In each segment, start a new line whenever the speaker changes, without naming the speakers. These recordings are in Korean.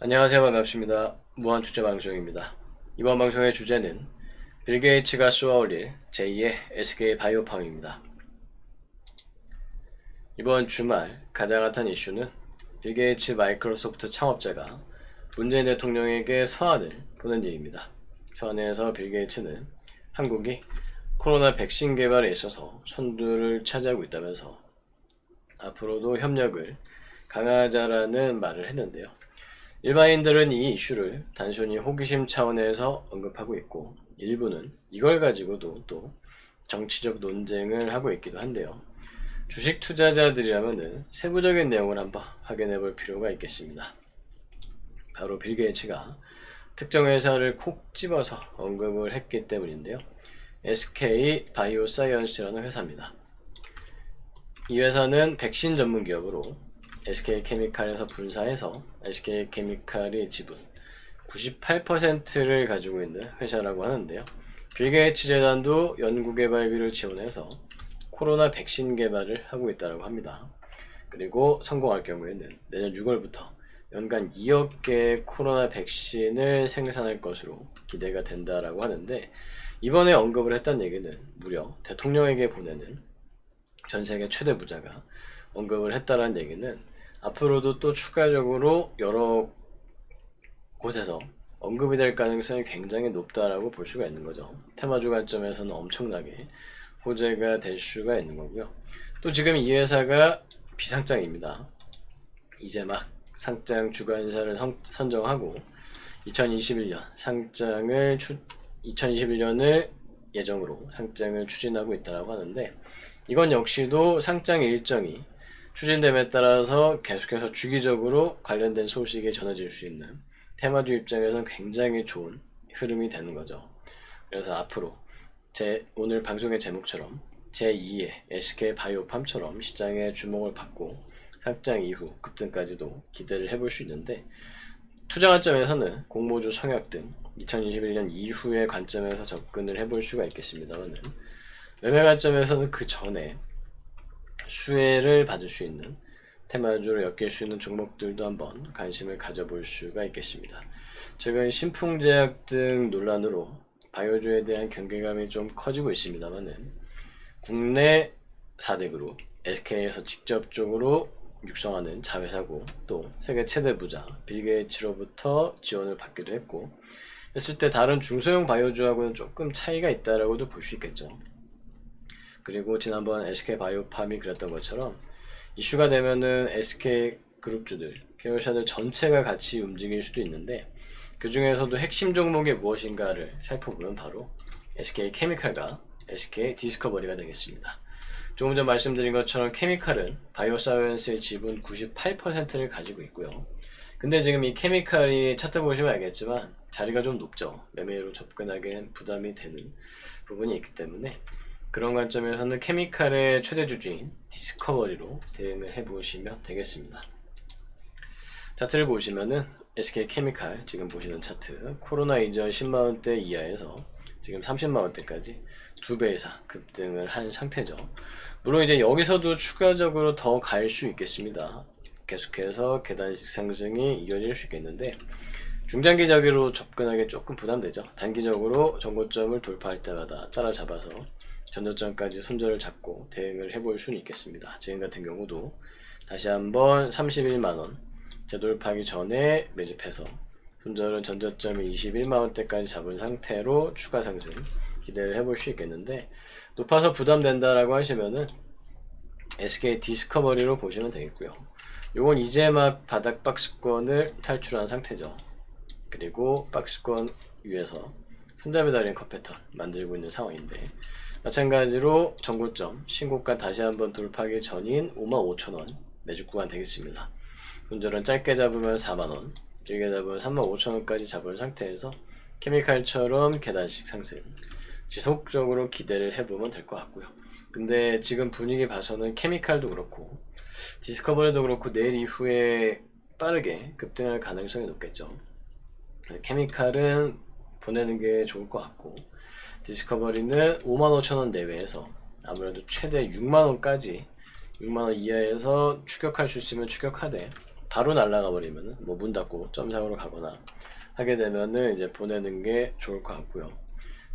안녕하세요. 반갑습니다. 무한투자방송입니다. 이번 방송의 주제는 빌 게이츠가 쏘아올릴 제2의 SK 바이오팜입니다. 이번 주말 가장 핫한 이슈는 빌 게이츠 마이크로소프트 창업자가 문재인 대통령에게 서한을 보낸 일입니다. 서한에서 빌 게이츠는 한국이 코로나 백신 개발에 있어서 선두를 차지하고 있다면서 앞으로도 협력을 강화하자라는 말을 했는데요. 일반인들은 이 이슈를 단순히 호기심 차원에서 언급하고 있고, 일부는 이걸 가지고도 또 정치적 논쟁을 하고 있기도 한데요. 주식 투자자들이라면 세부적인 내용을 한번 확인해 볼 필요가 있겠습니다. 바로 빌 게이츠가 특정 회사를 콕 집어서 언급을 했기 때문인데요. SK 바이오사이언스라는 회사입니다. 이 회사는 백신 전문 기업으로 SK케미칼에서 분사해서 SK케미칼의 지분 98%를 가지고 있는 회사라고 하는데요. 빌 게이츠 재단도 연구개발비를 지원해서 코로나 백신 개발을 하고 있다고 합니다. 그리고 성공할 경우에는 내년 6월부터 연간 2억 개의 코로나 백신을 생산할 것으로 기대가 된다라고 하는데, 이번에 언급을 했다는 얘기는 무려 대통령에게 보내는 전 세계 최대 부자가 언급을 했다는 얘기는 앞으로도 또 추가적으로 여러 곳에서 언급이 될 가능성이 굉장히 높다라고 볼 수가 있는 거죠. 테마주 관점에서는 엄청나게 호재가 될 수가 있는 거고요. 또 지금 이 회사가 비상장입니다. 이제 막 상장 주관사를 선정하고 2021년을 예정으로 상장을 추진하고 있다고 하는데, 이건 역시도 상장 일정이 추진됨에 따라서 계속해서 주기적으로 관련된 소식이 전해질 수 있는 테마주 입장에서는 굉장히 좋은 흐름이 되는 거죠. 그래서 앞으로 오늘 방송의 제목처럼 제2의 SK 바이오팜처럼 시장의 주목을 받고 상장 이후 급등까지도 기대를 해볼 수 있는데, 투자 관점에서는 공모주 성약 등 2021년 이후의 관점에서 접근을 해볼 수가 있겠습니다만, 매매 관점에서는 그 전에 수혜를 받을 수 있는 테마주로 엮일 수 있는 종목들도 한번 관심을 가져볼 수가 있겠습니다. 최근 신풍제약 등 논란으로 바이오주에 대한 경계감이 좀 커지고 있습니다만은, 국내 4대 그룹 SK에서 직접적으로 육성하는 자회사고, 또 세계 최대 부자 빌 게이츠로부터 지원을 받기도 했고, 했을 때 다른 중소형 바이오주하고는 조금 차이가 있다라고도 볼 수 있겠죠. 그리고 지난번 SK 바이오팜이 그랬던 것처럼 이슈가 되면은 SK 그룹주들, 계열사들 전체가 같이 움직일 수도 있는데, 그 중에서도 핵심 종목이 무엇인가를 살펴보면 바로 SK 케미칼과 SK 디스커버리가 되겠습니다. 조금 전 말씀드린 것처럼 케미칼은 바이오사이언스의 지분 98%를 가지고 있고요. 근데 지금 이 케미칼이 차트 보시면 알겠지만 자리가 좀 높죠. 매매로 접근하기엔 부담이 되는 부분이 있기 때문에, 그런 관점에서는 케미칼의 최대 주주인 디스커버리로 대응을 해보시면 되겠습니다. 차트를 보시면은 SK케미칼 지금 보시는 차트, 코로나 이전 10만원대 이하에서 지금 30만원대까지 2배 이상 급등을 한 상태죠. 물론 이제 여기서도 추가적으로 더 갈 수 있겠습니다. 계속해서 계단식 상승이 이어질 수 있겠는데, 중장기적으로 접근하기 조금 부담되죠. 단기적으로 전고점을 돌파할 때마다 따라잡아서 전저점까지 손절을 잡고 대응을 해볼 수는 있겠습니다. 지금 같은 경우도 다시 한번 31만원 재돌파하기 전에 매집해서 손절은 전저점이 21만원대까지 잡은 상태로 추가 상승 기대를 해볼 수 있겠는데, 높아서 부담된다라고 하시면은 SK 디스커버리로 보시면 되겠고요. 요건 이제 막 바닥 박스권을 탈출한 상태죠. 그리고 박스권 위에서 손잡이 달린 컷 패턴 만들고 있는 상황인데, 마찬가지로 전고점 신고가 다시 한번 돌파하기 전인 55,000원 매집 구간 되겠습니다. 손절은 짧게 잡으면 4만원, 길게 잡으면 35,000원까지 잡은 상태에서 케미칼처럼 계단식 상승 지속적으로 기대를 해보면 될 것 같고요. 근데 지금 분위기 봐서는 케미칼도 그렇고 디스커버리도 그렇고 내일 이후에 빠르게 급등할 가능성이 높겠죠. 케미칼은 보내는 게 좋을 것 같고, 디스커버리는 55,000원 내외에서 아무래도 최대 6만원까지 6만원 이하에서 추격할 수 있으면 추격하되, 바로 날아가 버리면은 뭐 문 닫고 점상으로 가거나 하게 되면은 이제 보내는 게 좋을 것 같고요.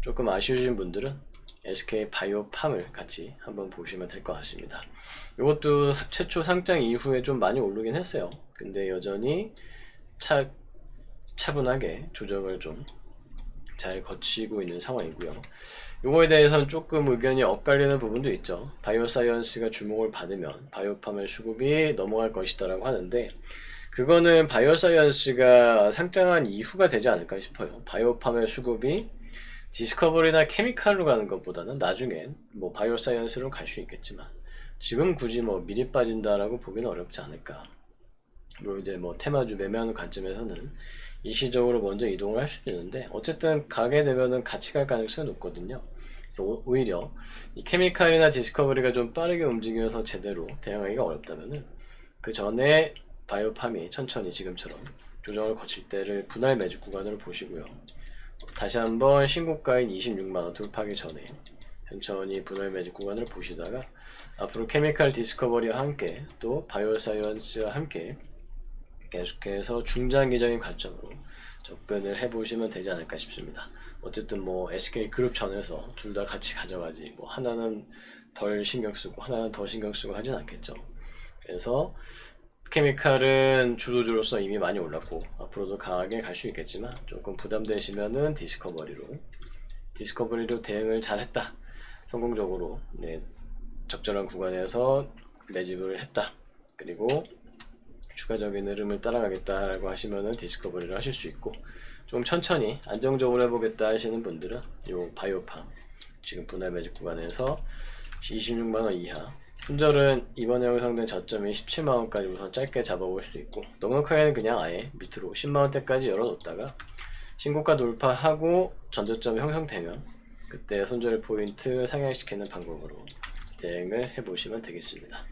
조금 아쉬우신 분들은 SK 바이오팜을 같이 한번 보시면 될 것 같습니다. 이것도 최초 상장 이후에 좀 많이 오르긴 했어요. 근데 여전히 차분하게 조정을 좀 잘 거치고 있는 상황이고요. 이거에 대해서는 조금 의견이 엇갈리는 부분도 있죠. 바이오사이언스가 주목을 받으면 바이오팜의 수급이 넘어갈 것이다 라고 하는데, 그거는 바이오사이언스가 상장한 이후가 되지 않을까 싶어요. 바이오팜의 수급이 디스커버리나 케미칼로 가는 것보다는 나중엔 뭐 바이오사이언스로 갈 수 있겠지만, 지금 굳이 뭐 미리 빠진다라고 보기는 어렵지 않을까. 물론 이제 뭐 테마주 매매하는 관점에서는 일시적으로 먼저 이동을 할 수도 있는데, 어쨌든 가게 되면은 같이 갈 가능성이 높거든요. 그래서 오히려 이 케미칼이나 디스커버리가 좀 빠르게 움직여서 제대로 대응하기가 어렵다면은 그 전에 바이오팜이 천천히 지금처럼 조정을 거칠 때를 분할 매집 구간으로 보시고요. 다시 한번 신고가인 26만원 돌파하기 전에 천천히 분할 매집 구간을 보시다가 앞으로 케미칼 디스커버리와 함께 또 바이오사이언스와 함께 계속해서 중장기적인 관점으로 접근을 해보시면 되지 않을까 싶습니다. 어쨌든 뭐 SK그룹 전에서 둘 다 같이 가져가지 뭐 하나는 덜 신경쓰고 하나는 더 신경쓰고 하진 않겠죠. 그래서 케미칼은 주도주로서 이미 많이 올랐고 앞으로도 강하게 갈 수 있겠지만, 조금 부담되시면은 디스커버리로 대응을 잘했다, 성공적으로 적절한 구간에서 매집을 했다, 그리고 추가적인 흐름을 따라가겠다라고 하시면은 디스커버리를 하실 수 있고, 좀 천천히 안정적으로 해보겠다 하시는 분들은 요 바이오팜 지금 분할 매집 구간에서 26만원 이하, 손절은 이번에 형성된 저점이 17만원까지 우선 짧게 잡아볼 수도 있고, 넉넉하게는 그냥 아예 밑으로 10만원대까지 열어놓다가 신고가 돌파하고 전저점이 형성되면 그때 손절 포인트 상향시키는 방법으로 대응을 해보시면 되겠습니다.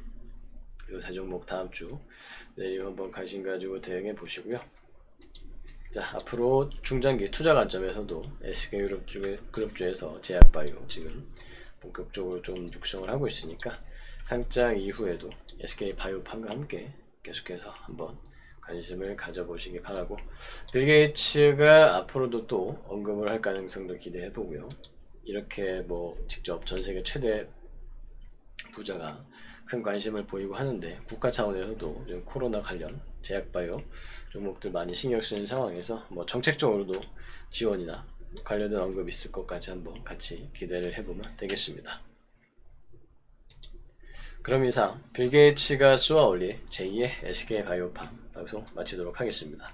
요 세 종목 다음주 내일 한번 관심 가지고 대응해 보시고요. 자, 앞으로 중장기 투자 관점에서도 SK그룹주에서 제약바이오 지금 본격적으로 좀 육성을 하고 있으니까, 상장 이후에도 SK바이오팜과 함께 계속해서 한번 관심을 가져보시기 바라고, 빌 게이츠가 앞으로도 또 언급을 할 가능성도 기대해 보고요. 이렇게 뭐 직접 전세계 최대 부자가 큰 관심을 보이고 하는데, 국가 차원에서도 좀 코로나 관련 제약바이오 종목들 많이 신경 쓰는 상황에서 뭐 정책적으로도 지원이나 관련된 언급이 있을 것까지 한번 같이 기대를 해보면 되겠습니다. 그럼 이상 빌 게이츠가 쏘아 올릴 제2의 SK바이오팜 방송 마치도록 하겠습니다.